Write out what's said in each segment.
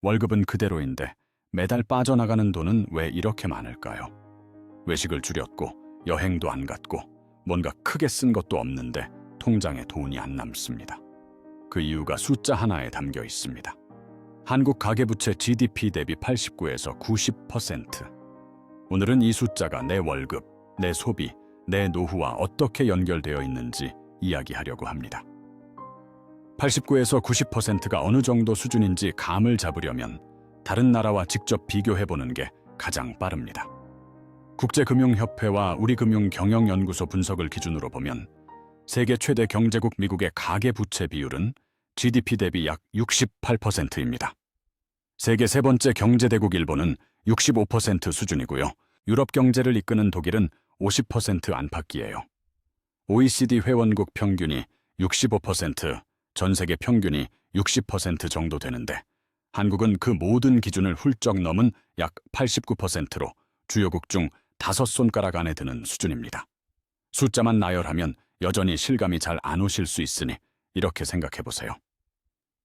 월급은 그대로인데 매달 빠져나가는 돈은 왜 이렇게 많을까요? 외식을 줄였고 여행도 안 갔고 뭔가 크게 쓴 것도 없는데 통장에 돈이 안 남습니다. 그 이유가 숫자 하나에 담겨 있습니다. 한국 가계부채 GDP 대비 89에서 90%. 오늘은 이 숫자가 내 월급, 내 소비, 내 노후와 어떻게 연결되어 있는지 이야기하려고 합니다. 89에서 90%가 어느 정도 수준인지 감을 잡으려면 다른 나라와 직접 비교해보는 게 가장 빠릅니다. 국제금융협회와 우리금융경영연구소 분석을 기준으로 보면 세계 최대 경제국 미국의 가계부채 비율은 GDP 대비 약 68%입니다. 세계 세 번째 경제대국 일본은 65% 수준이고요. 유럽 경제를 이끄는 독일은 50% 안팎이에요. OECD 회원국 평균이 65%, 전 세계 평균이 60% 정도 되는데 한국은 그 모든 기준을 훌쩍 넘은 약 89%로 주요국 중 5손가락 안에 드는 수준입니다. 숫자만 나열하면 여전히 실감이 잘 안 오실 수 있으니 이렇게 생각해보세요.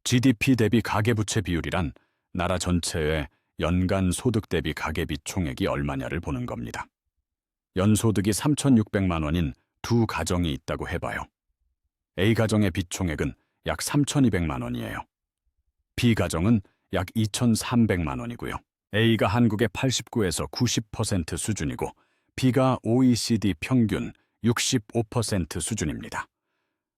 GDP 대비 가계부채 비율이란 나라 전체의 연간 소득 대비 가계비 총액이 얼마냐를 보는 겁니다. 연소득이 3,600만 원인 두 가정이 있다고 해봐요. A가정의 빚 총액은 약 3,200만 원이에요. B가정은 약 2,300만 원이고요. A가 한국의 89에서 90% 수준이고 B가 OECD 평균 65% 수준입니다.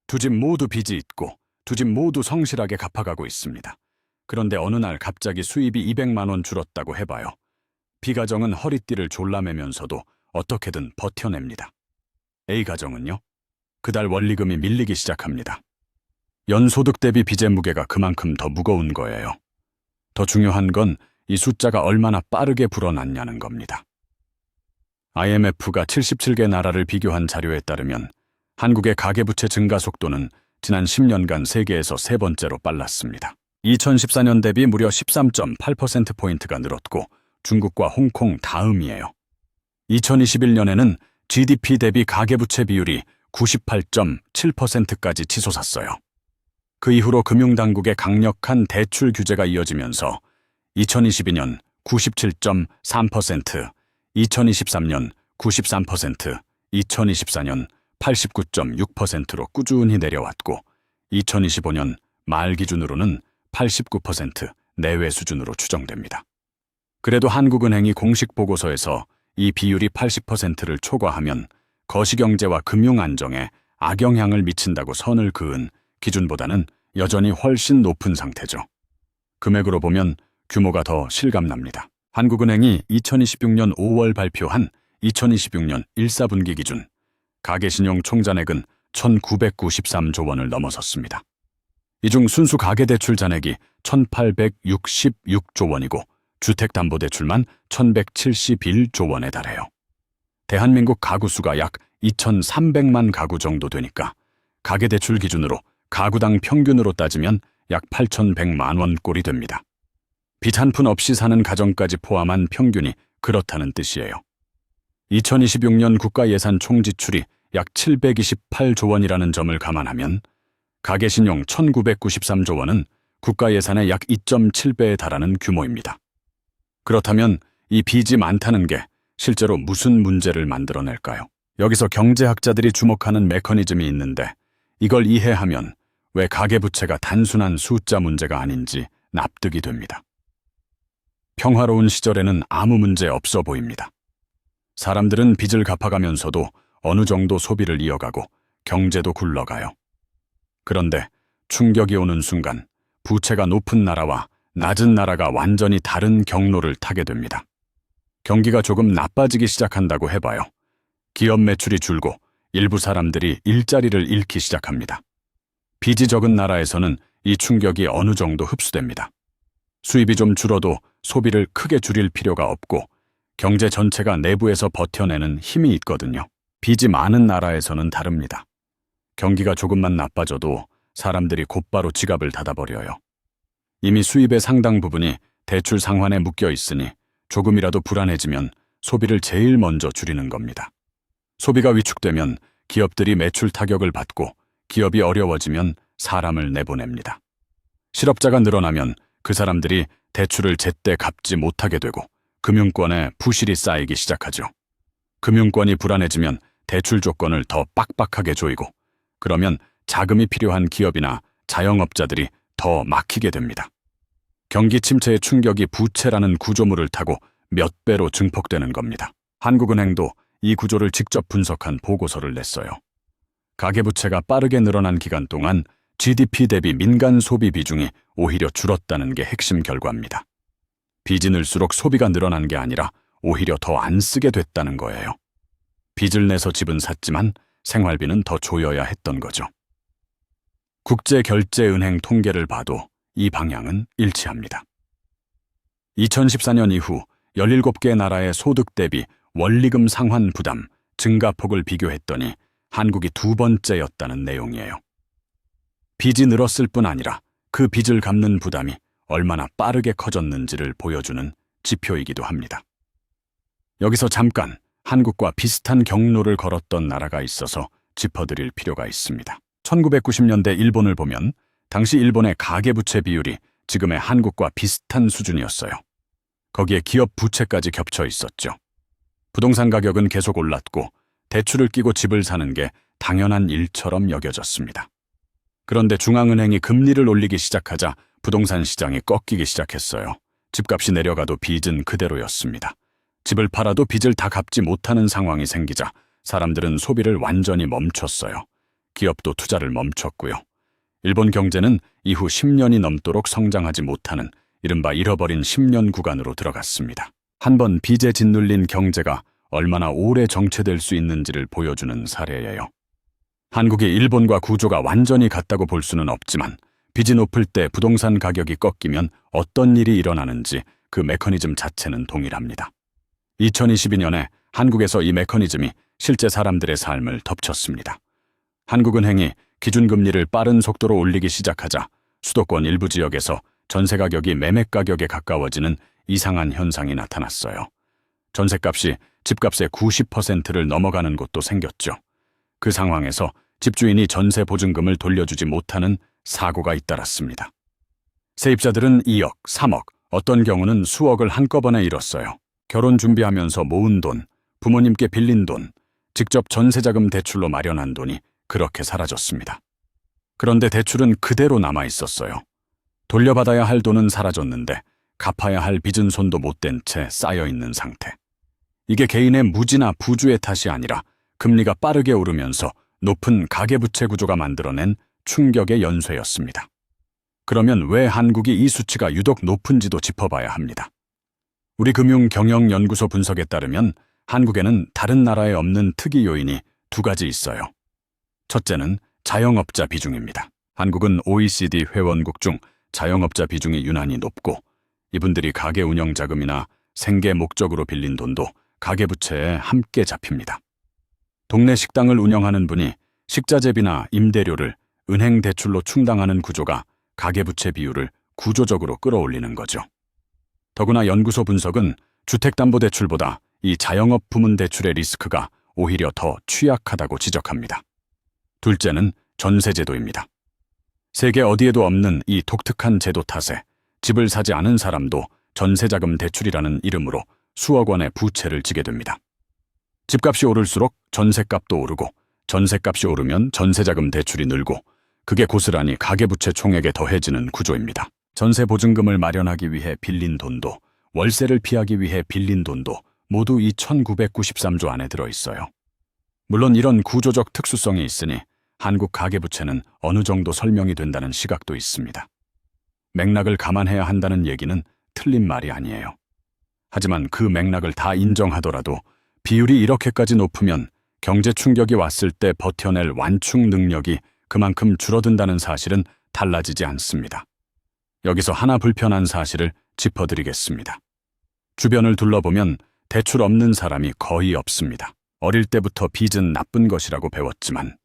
두 집 모두 빚이 있고 두 집 모두 성실하게 갚아가고 있습니다. 그런데 어느 날 갑자기 수입이 200만 원 줄었다고 해봐요. B가정은 허리띠를 졸라매면서도 어떻게든 버텨냅니다. A가정은요? 그달 원리금이 밀리기 시작합니다. 연소득 대비 빚의 무게가 그만큼 더 무거운 거예요. 더 중요한 건 이 숫자가 얼마나 빠르게 불어났냐는 겁니다. IMF가 77개 나라를 비교한 자료에 따르면 한국의 가계부채 증가 속도는 지난 10년간 세계에서 세 번째로 빨랐습니다. 2014년 대비 무려 13.8%포인트가 늘었고 중국과 홍콩 다음이에요. 2021년에는 GDP 대비 가계부채 비율이 98.7%까지 치솟았어요. 그 이후로 금융당국의 강력한 대출 규제가 이어지면서 2022년 97.3%, 2023년 93%, 2024년 89.6%로 꾸준히 내려왔고 2025년 말 기준으로는 89% 내외 수준으로 추정됩니다. 그래도 한국은행이 공식 보고서에서 이 비율이 80%를 초과하면 거시경제와 금융안정에 악영향을 미친다고 선을 그은 기준보다는 여전히 훨씬 높은 상태죠. 금액으로 보면 규모가 더 실감납니다. 한국은행이 2026년 5월 발표한 2026년 1사분기 기준 가계신용 총잔액은 1,993조 원을 넘어섰습니다. 이 중 순수 가계대출 잔액이 1,866조 원이고 주택담보대출만 1,171조 원에 달해요. 대한민국 가구 수가 약 2,300만 가구 정도 되니까 가계대출 기준으로 가구당 평균으로 따지면 약 8,100만 원 꼴이 됩니다. 빚 한 푼 없이 사는 가정까지 포함한 평균이 그렇다는 뜻이에요. 2026년 국가예산 총지출이 약 728조 원이라는 점을 감안하면 가계신용 1,993조 원은 국가예산의 약 2.7배에 달하는 규모입니다. 그렇다면 이 빚이 많다는 게 실제로 무슨 문제를 만들어낼까요? 여기서 경제학자들이 주목하는 메커니즘이 있는데 이걸 이해하면 왜 가계부채가 단순한 숫자 문제가 아닌지 납득이 됩니다. 평화로운 시절에는 아무 문제 없어 보입니다. 사람들은 빚을 갚아가면서도 어느 정도 소비를 이어가고 경제도 굴러가요. 그런데 충격이 오는 순간 부채가 높은 나라와 낮은 나라가 완전히 다른 경로를 타게 됩니다. 경기가 조금 나빠지기 시작한다고 해봐요. 기업 매출이 줄고 일부 사람들이 일자리를 잃기 시작합니다. 빚이 적은 나라에서는 이 충격이 어느 정도 흡수됩니다. 수입이 좀 줄어도 소비를 크게 줄일 필요가 없고 경제 전체가 내부에서 버텨내는 힘이 있거든요. 빚이 많은 나라에서는 다릅니다. 경기가 조금만 나빠져도 사람들이 곧바로 지갑을 닫아버려요. 이미 수입의 상당 부분이 대출 상환에 묶여 있으니 조금이라도 불안해지면 소비를 제일 먼저 줄이는 겁니다. 소비가 위축되면 기업들이 매출 타격을 받고 기업이 어려워지면 사람을 내보냅니다. 실업자가 늘어나면 그 사람들이 대출을 제때 갚지 못하게 되고 금융권에 부실이 쌓이기 시작하죠. 금융권이 불안해지면 대출 조건을 더 빡빡하게 조이고 그러면 자금이 필요한 기업이나 자영업자들이 더 막히게 됩니다. 경기 침체의 충격이 부채라는 구조물을 타고 몇 배로 증폭되는 겁니다. 한국은행도 이 구조를 직접 분석한 보고서를 냈어요. 가계부채가 빠르게 늘어난 기간 동안 GDP 대비 민간 소비 비중이 오히려 줄었다는 게 핵심 결과입니다. 빚이 늘수록 소비가 늘어난 게 아니라 오히려 더 안 쓰게 됐다는 거예요. 빚을 내서 집은 샀지만 생활비는 더 줘야 했던 거죠. 국제결제은행 통계를 봐도 이 방향은 일치합니다. 2014년 이후 17개 나라의 소득 대비 원리금 상환 부담 증가폭을 비교했더니 한국이 2번째였다는 내용이에요. 빚이 늘었을 뿐 아니라 그 빚을 갚는 부담이 얼마나 빠르게 커졌는지를 보여주는 지표이기도 합니다. 여기서 잠깐 한국과 비슷한 경로를 걸었던 나라가 있어서 짚어드릴 필요가 있습니다. 1990년대 일본을 보면 당시 일본의 가계부채 비율이 지금의 한국과 비슷한 수준이었어요. 거기에 기업 부채까지 겹쳐 있었죠. 부동산 가격은 계속 올랐고 대출을 끼고 집을 사는 게 당연한 일처럼 여겨졌습니다. 그런데 중앙은행이 금리를 올리기 시작하자 부동산 시장이 꺾이기 시작했어요. 집값이 내려가도 빚은 그대로였습니다. 집을 팔아도 빚을 다 갚지 못하는 상황이 생기자 사람들은 소비를 완전히 멈췄어요. 기업도 투자를 멈췄고요. 일본 경제는 이후 10년이 넘도록 성장하지 못하는 이른바 잃어버린 10년 구간으로 들어갔습니다. 한번 빚에 짓눌린 경제가 얼마나 오래 정체될 수 있는지를 보여주는 사례예요. 한국이 일본과 구조가 완전히 같다고 볼 수는 없지만 빚이 높을 때 부동산 가격이 꺾이면 어떤 일이 일어나는지 그 메커니즘 자체는 동일합니다. 2022년에 한국에서 이 메커니즘이 실제 사람들의 삶을 덮쳤습니다. 한국은행이 기준금리를 빠른 속도로 올리기 시작하자 수도권 일부 지역에서 전세 가격이 매매 가격에 가까워지는 이상한 현상이 나타났어요. 전세값이 집값의 90%를 넘어가는 곳도 생겼죠. 그 상황에서 집주인이 전세 보증금을 돌려주지 못하는 사고가 잇따랐습니다. 세입자들은 2억, 3억, 어떤 경우는 수억을 한꺼번에 잃었어요. 결혼 준비하면서 모은 돈, 부모님께 빌린 돈, 직접 전세자금 대출로 마련한 돈이 그렇게 사라졌습니다. 그런데 대출은 그대로 남아 있었어요. 돌려받아야 할 돈은 사라졌는데 갚아야 할 빚은 손도 못 댄 채 쌓여있는 상태. 이게 개인의 무지나 부주의 탓이 아니라 금리가 빠르게 오르면서 높은 가계부채 구조가 만들어낸 충격의 연쇄였습니다. 그러면 왜 한국이 이 수치가 유독 높은지도 짚어봐야 합니다. 우리금융경영연구소 분석에 따르면 한국에는 다른 나라에 없는 특이 요인이 2가지 있어요. 첫째는 자영업자 비중입니다. 한국은 OECD 회원국 중 자영업자 비중이 유난히 높고 이분들이 가게 운영 자금이나 생계 목적으로 빌린 돈도 가계부채에 함께 잡힙니다. 동네 식당을 운영하는 분이 식자재비나 임대료를 은행 대출로 충당하는 구조가 가계부채 비율을 구조적으로 끌어올리는 거죠. 더구나 연구소 분석은 주택담보대출보다 이 자영업 부문 대출의 리스크가 오히려 더 취약하다고 지적합니다. 둘째는 전세제도입니다. 세계 어디에도 없는 이 독특한 제도 탓에 집을 사지 않은 사람도 전세자금 대출이라는 이름으로 수억 원의 부채를 지게 됩니다. 집값이 오를수록 전세값도 오르고 전세값이 오르면 전세자금 대출이 늘고 그게 고스란히 가계부채 총액에 더해지는 구조입니다. 전세 보증금을 마련하기 위해 빌린 돈도 월세를 피하기 위해 빌린 돈도 모두 이 1993조 안에 들어있어요. 물론 이런 구조적 특수성이 있으니 한국 가계부채는 어느 정도 설명이 된다는 시각도 있습니다. 맥락을 감안해야 한다는 얘기는 틀린 말이 아니에요. 하지만 그 맥락을 다 인정하더라도 비율이 이렇게까지 높으면 경제 충격이 왔을 때 버텨낼 완충 능력이 그만큼 줄어든다는 사실은 달라지지 않습니다. 여기서 하나 불편한 사실을 짚어드리겠습니다. 주변을 둘러보면 대출 없는 사람이 거의 없습니다. 어릴 때부터 빚은 나쁜 것이라고 배웠지만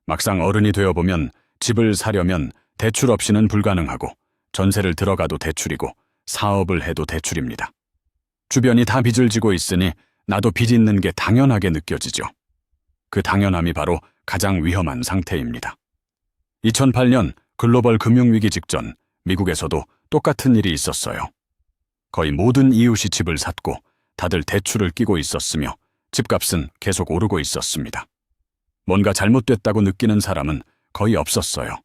막상 어른이 되어보면 집을 사려면 대출 없이는 불가능하고 전세를 들어가도 대출이고 사업을 해도 대출입니다. 주변이 다 빚을 지고 있으니 나도 빚 있는 게 당연하게 느껴지죠. 그 당연함이 바로 가장 위험한 상태입니다. 2008년 글로벌 금융위기 직전 미국에서도 똑같은 일이 있었어요. 거의 모든 이웃이 집을 샀고 다들 대출을 끼고 있었으며 집값은 계속 오르고 있었습니다. 뭔가 잘못됐다고 느끼는 사람은 거의 없었어요.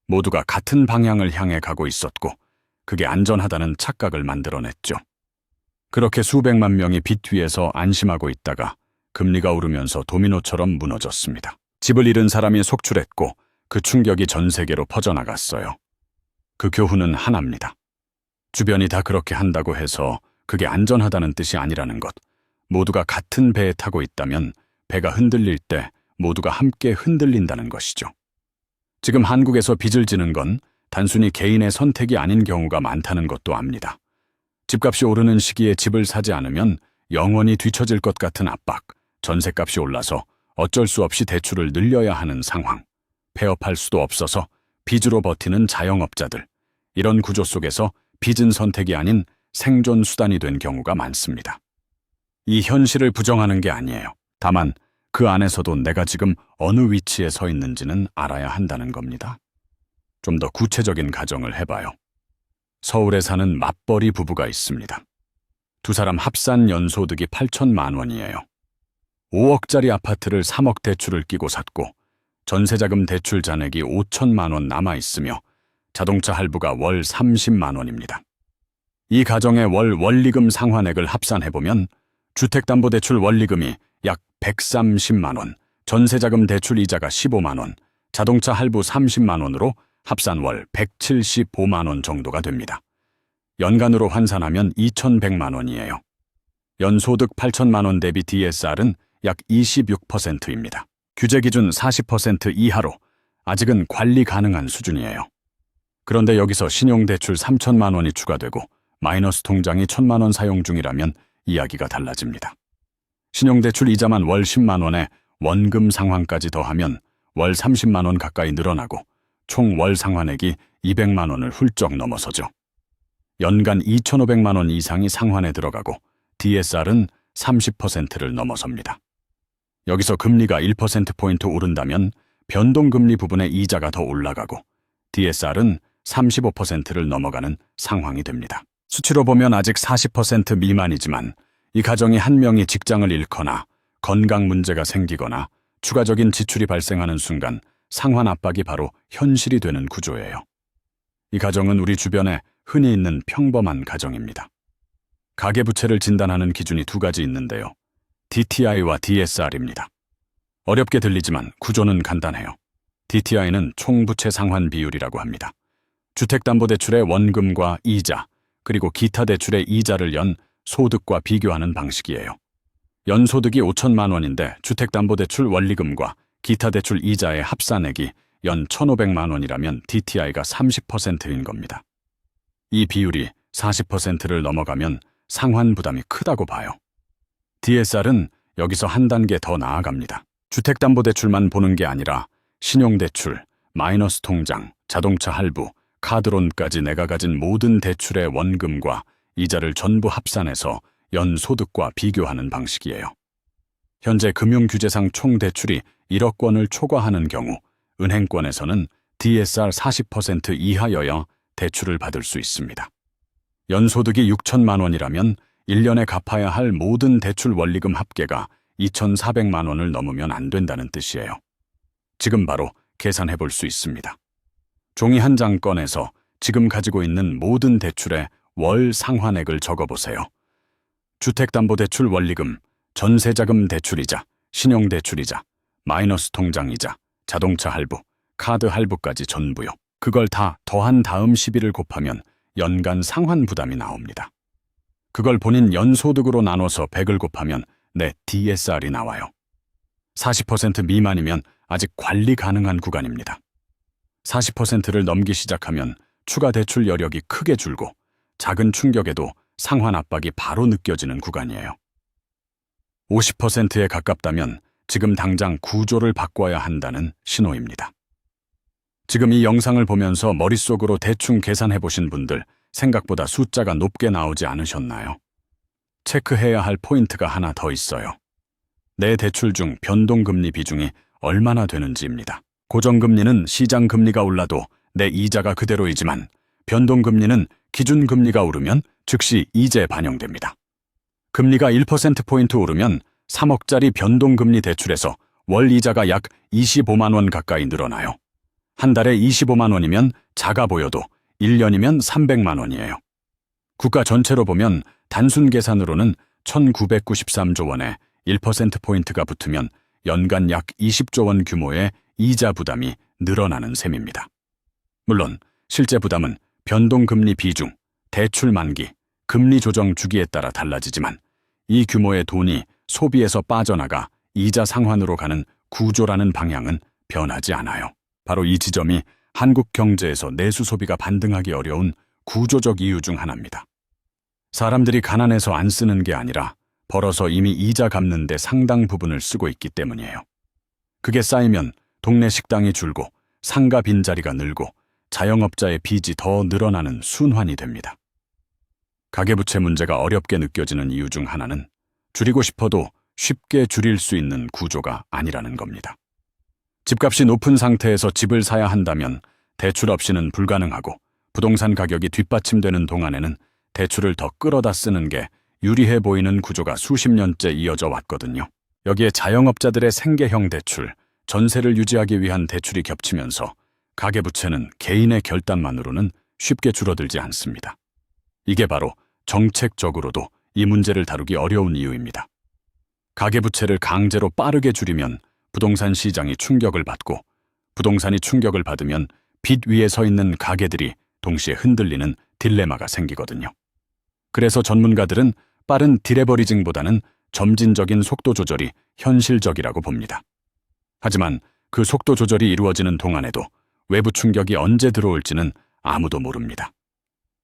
모두가 같은 방향을 향해 가고 있었고 그게 안전하다는 착각을 만들어냈죠. 그렇게 수백만 명이 빚 위에서 안심하고 있다가 금리가 오르면서 도미노처럼 무너졌습니다. 집을 잃은 사람이 속출했고 그 충격이 전 세계로 퍼져나갔어요. 그 교훈은 하나입니다. 주변이 다 그렇게 한다고 해서 그게 안전하다는 뜻이 아니라는 것. 모두가 같은 배에 타고 있다면 배가 흔들릴 때 모두가 함께 흔들린다는 것이죠. 지금 한국에서 빚을 지는 건 단순히 개인의 선택이 아닌 경우가 많다는 것도 압니다. 집값이 오르는 시기에 집을 사지 않으면 영원히 뒤처질 것 같은 압박, 전셋값이 올라서 어쩔 수 없이 대출을 늘려야 하는 상황, 폐업할 수도 없어서 빚으로 버티는 자영업자들, 이런 구조 속에서 빚은 선택이 아닌 생존 수단이 된 경우가 많습니다. 이 현실을 부정하는 게 아니에요. 다만 그 안에서도 내가 지금 어느 위치에 서 있는지는 알아야 한다는 겁니다. 좀 더 구체적인 가정을 해봐요. 서울에 사는 맞벌이 부부가 있습니다. 두 사람 합산 연소득이 8천만 원이에요. 5억짜리 아파트를 3억 대출을 끼고 샀고 전세자금 대출 잔액이 5천만 원 남아있으며 자동차 할부가 월 30만 원입니다. 이 가정의 월 원리금 상환액을 합산해보면 주택담보대출 원리금이 약 130만 원, 전세자금 대출 이자가 15만 원, 자동차 할부 30만 원으로 합산 월 175만 원 정도가 됩니다. 연간으로 환산하면 2,100만 원이에요. 연소득 8천만 원 대비 DSR은 약 26%입니다. 규제 기준 40% 이하로 아직은 관리 가능한 수준이에요. 그런데 여기서 신용대출 3천만 원이 추가되고 마이너스 통장이 1,000만 원 사용 중이라면 이야기가 달라집니다. 신용대출 이자만 월 10만 원에 원금 상환까지 더하면 월 30만 원 가까이 늘어나고 총 월 상환액이 200만 원을 훌쩍 넘어서죠. 연간 2,500만 원 이상이 상환에 들어가고 DSR은 30%를 넘어섭니다. 여기서 금리가 1%포인트 오른다면 변동금리 부분의 이자가 더 올라가고 DSR은 35%를 넘어가는 상황이 됩니다. 수치로 보면 아직 40% 미만이지만 이 가정이 한 명이 직장을 잃거나 건강 문제가 생기거나 추가적인 지출이 발생하는 순간 상환 압박이 바로 현실이 되는 구조예요. 이 가정은 우리 주변에 흔히 있는 평범한 가정입니다. 가계부채를 진단하는 기준이 두 가지 있는데요. DTI와 DSR입니다. 어렵게 들리지만 구조는 간단해요. DTI는 총부채 상환 비율이라고 합니다. 주택담보대출의 원금과 이자, 그리고 기타 대출의 이자를 연 소득과 비교하는 방식이에요. 연소득이 5천만 원인데 주택담보대출 원리금과 기타 대출 이자의 합산액이 연 1,500만 원이라면 DTI가 30%인 겁니다. 이 비율이 40%를 넘어가면 상환 부담이 크다고 봐요. DSR은 여기서 한 단계 더 나아갑니다. 주택담보대출만 보는 게 아니라 신용대출, 마이너스 통장, 자동차 할부, 카드론까지 내가 가진 모든 대출의 원금과 이자를 전부 합산해서 연소득과 비교하는 방식이에요. 현재 금융규제상 총 대출이 1억 원을 초과하는 경우 은행권에서는 DSR 40% 이하여야 대출을 받을 수 있습니다. 연소득이 6천만 원이라면 1년에 갚아야 할 모든 대출 원리금 합계가 2,400만 원을 넘으면 안 된다는 뜻이에요. 지금 바로 계산해 볼 수 있습니다. 종이 한 장 꺼내서 지금 가지고 있는 모든 대출의 월 상환액을 적어보세요. 주택담보대출 원리금, 전세자금 대출이자, 신용대출이자, 마이너스 통장이자, 자동차 할부, 카드 할부까지 전부요. 그걸 다 더한 다음 12를 곱하면 연간 상환 부담이 나옵니다. 그걸 본인 연소득으로 나눠서 100을 곱하면 내 DSR이 나와요. 40% 미만이면 아직 관리 가능한 구간입니다. 40%를 넘기 시작하면 추가 대출 여력이 크게 줄고 작은 충격에도 상환 압박이 바로 느껴지는 구간이에요. 50%에 가깝다면 지금 당장 구조를 바꿔야 한다는 신호입니다. 지금 이 영상을 보면서 머릿속으로 대충 계산해 보신 분들 생각보다 숫자가 높게 나오지 않으셨나요? 체크해야 할 포인트가 하나 더 있어요. 내 대출 중 변동금리 비중이 얼마나 되는지입니다. 고정금리는 시장금리가 올라도 내 이자가 그대로이지만 변동금리는 기준금리가 오르면 즉시 이자에 반영됩니다. 금리가 1%포인트 오르면 3억짜리 변동금리 대출에서 월 이자가 약 25만 원 가까이 늘어나요. 한 달에 25만 원이면 작아 보여도 1년이면 300만 원이에요. 국가 전체로 보면 단순 계산으로는 1993조 원에 1%포인트가 붙으면 연간 약 20조 원 규모의 이자 부담이 늘어나는 셈입니다. 물론 실제 부담은 변동금리 비중, 대출 만기, 금리 조정 주기에 따라 달라지지만 이 규모의 돈이 소비에서 빠져나가 이자 상환으로 가는 구조라는 방향은 변하지 않아요. 바로 이 지점이 한국 경제에서 내수 소비가 반등하기 어려운 구조적 이유 중 하나입니다. 사람들이 가난해서 안 쓰는 게 아니라 벌어서 이미 이자 갚는 데 상당 부분을 쓰고 있기 때문이에요. 그게 쌓이면 동네 식당이 줄고 상가 빈자리가 늘고 자영업자의 빚이 더 늘어나는 순환이 됩니다. 가계부채 문제가 어렵게 느껴지는 이유 중 하나는 줄이고 싶어도 쉽게 줄일 수 있는 구조가 아니라는 겁니다. 집값이 높은 상태에서 집을 사야 한다면 대출 없이는 불가능하고 부동산 가격이 뒷받침되는 동안에는 대출을 더 끌어다 쓰는 게 유리해 보이는 구조가 수십 년째 이어져 왔거든요. 여기에 자영업자들의 생계형 대출, 전세를 유지하기 위한 대출이 겹치면서 가계부채는 개인의 결단만으로는 쉽게 줄어들지 않습니다. 이게 바로 정책적으로도 이 문제를 다루기 어려운 이유입니다. 가계부채를 강제로 빠르게 줄이면 부동산 시장이 충격을 받고 부동산이 충격을 받으면 빚 위에 서 있는 가게들이 동시에 흔들리는 딜레마가 생기거든요. 그래서 전문가들은 빠른 디레버리징보다는 점진적인 속도 조절이 현실적이라고 봅니다. 하지만 그 속도 조절이 이루어지는 동안에도 외부 충격이 언제 들어올지는 아무도 모릅니다.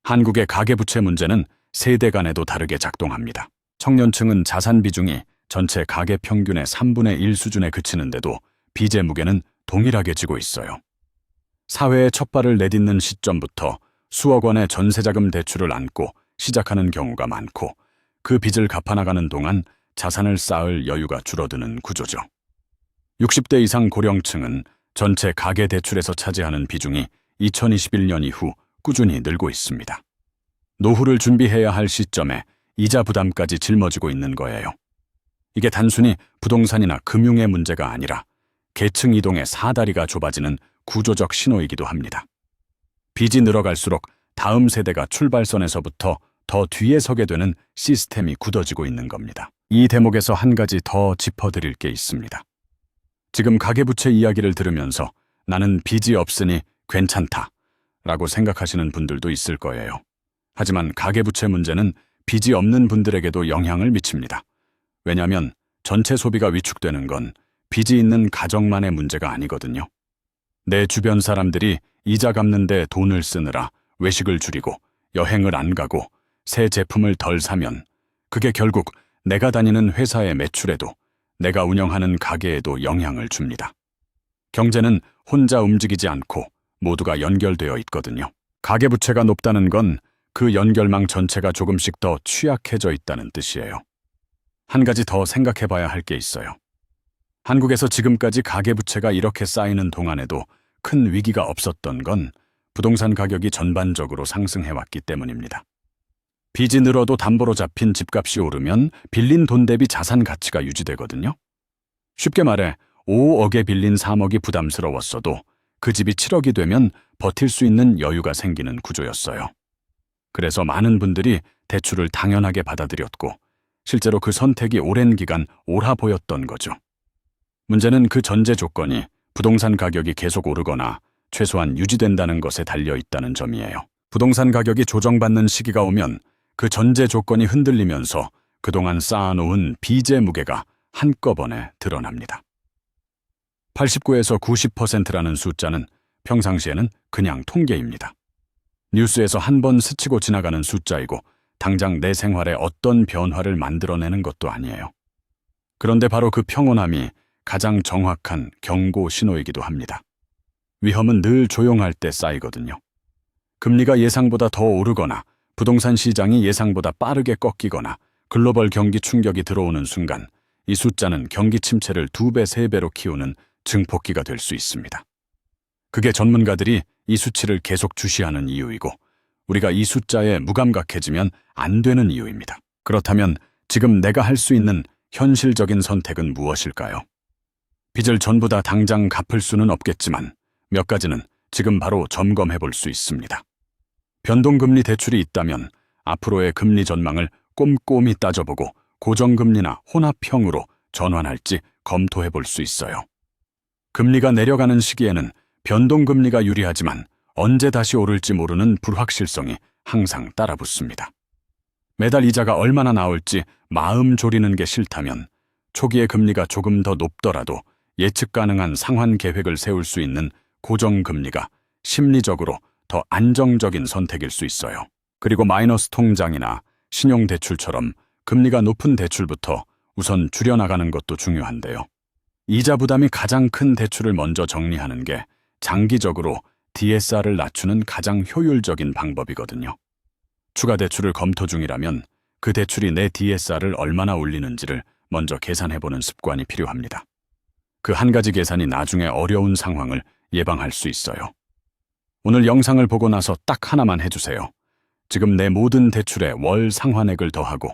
한국의 가계부채 문제는 세대 간에도 다르게 작동합니다. 청년층은 자산 비중이 전체 가계 평균의 3분의 1 수준에 그치는데도 빚의 무게는 동일하게 지고 있어요. 사회에 첫 발을 내딛는 시점부터 수억 원의 전세자금 대출을 안고 시작하는 경우가 많고 그 빚을 갚아나가는 동안 자산을 쌓을 여유가 줄어드는 구조죠. 60대 이상 고령층은 전체 가계 대출에서 차지하는 비중이 2021년 이후 꾸준히 늘고 있습니다. 노후를 준비해야 할 시점에 이자 부담까지 짊어지고 있는 거예요. 이게 단순히 부동산이나 금융의 문제가 아니라 계층 이동의 사다리가 좁아지는 구조적 신호이기도 합니다. 빚이 늘어갈수록 다음 세대가 출발선에서부터 더 뒤에 서게 되는 시스템이 굳어지고 있는 겁니다. 이 대목에서 한 가지 더 짚어드릴 게 있습니다. 지금 가계부채 이야기를 들으면서 나는 빚이 없으니 괜찮다 라고 생각하시는 분들도 있을 거예요. 하지만 가계부채 문제는 빚이 없는 분들에게도 영향을 미칩니다. 왜냐하면 전체 소비가 위축되는 건 빚이 있는 가정만의 문제가 아니거든요. 내 주변 사람들이 이자 갚는데 돈을 쓰느라 외식을 줄이고 여행을 안 가고 새 제품을 덜 사면 그게 결국 내가 다니는 회사의 매출에도 내가 운영하는 가게에도 영향을 줍니다. 경제는 혼자 움직이지 않고 모두가 연결되어 있거든요. 가계부채가 높다는 건 그 연결망 전체가 조금씩 더 취약해져 있다는 뜻이에요. 한 가지 더 생각해 봐야 할 게 있어요. 한국에서 지금까지 가계부채가 이렇게 쌓이는 동안에도 큰 위기가 없었던 건 부동산 가격이 전반적으로 상승해왔기 때문입니다. 빚이 늘어도 담보로 잡힌 집값이 오르면 빌린 돈 대비 자산 가치가 유지되거든요. 쉽게 말해 5억에 빌린 3억이 부담스러웠어도 그 집이 7억이 되면 버틸 수 있는 여유가 생기는 구조였어요. 그래서 많은 분들이 대출을 당연하게 받아들였고 실제로 그 선택이 오랜 기간 옳아 보였던 거죠. 문제는 그 전제 조건이 부동산 가격이 계속 오르거나 최소한 유지된다는 것에 달려 있다는 점이에요. 부동산 가격이 조정받는 시기가 오면 그 전제 조건이 흔들리면서 그동안 쌓아놓은 빚의 무게가 한꺼번에 드러납니다. 89에서 90%라는 숫자는 평상시에는 그냥 통계입니다. 뉴스에서 한 번 스치고 지나가는 숫자이고 당장 내 생활에 어떤 변화를 만들어내는 것도 아니에요. 그런데 바로 그 평온함이 가장 정확한 경고 신호이기도 합니다. 위험은 늘 조용할 때 쌓이거든요. 금리가 예상보다 더 오르거나 부동산 시장이 예상보다 빠르게 꺾이거나 글로벌 경기 충격이 들어오는 순간 이 숫자는 경기 침체를 2배, 3배로 키우는 증폭기가 될 수 있습니다. 그게 전문가들이 이 수치를 계속 주시하는 이유이고 우리가 이 숫자에 무감각해지면 안 되는 이유입니다. 그렇다면 지금 내가 할 수 있는 현실적인 선택은 무엇일까요? 빚을 전부 다 당장 갚을 수는 없겠지만 몇 가지는 지금 바로 점검해 볼 수 있습니다. 변동금리 대출이 있다면 앞으로의 금리 전망을 꼼꼼히 따져보고 고정금리나 혼합형으로 전환할지 검토해 볼 수 있어요. 금리가 내려가는 시기에는 변동금리가 유리하지만 언제 다시 오를지 모르는 불확실성이 항상 따라붙습니다. 매달 이자가 얼마나 나올지 마음 졸이는 게 싫다면 초기의 금리가 조금 더 높더라도 예측 가능한 상환 계획을 세울 수 있는 고정금리가 심리적으로 더 안정적인 선택일 수 있어요. 그리고 마이너스 통장이나 신용대출처럼 금리가 높은 대출부터 우선 줄여나가는 것도 중요한데요. 이자 부담이 가장 큰 대출을 먼저 정리하는 게 장기적으로 DSR을 낮추는 가장 효율적인 방법이거든요. 추가 대출을 검토 중이라면 그 대출이 내 DSR을 얼마나 올리는지를 먼저 계산해보는 습관이 필요합니다. 그 한 가지 계산이 나중에 어려운 상황을 예방할 수 있어요. 오늘 영상을 보고 나서 딱 하나만 해주세요. 지금 내 모든 대출에 월 상환액을 더하고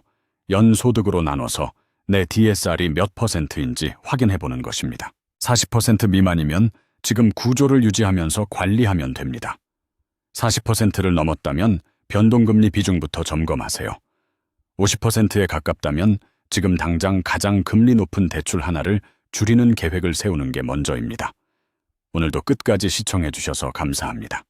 연소득으로 나눠서 내 DSR이 몇 %인지 확인해보는 것입니다. 40% 미만이면 지금 구조를 유지하면서 관리하면 됩니다. 40%를 넘었다면 변동금리 비중부터 점검하세요. 50%에 가깝다면 지금 당장 가장 금리 높은 대출 하나를 줄이는 계획을 세우는 게 먼저입니다. 오늘도 끝까지 시청해 주셔서 감사합니다.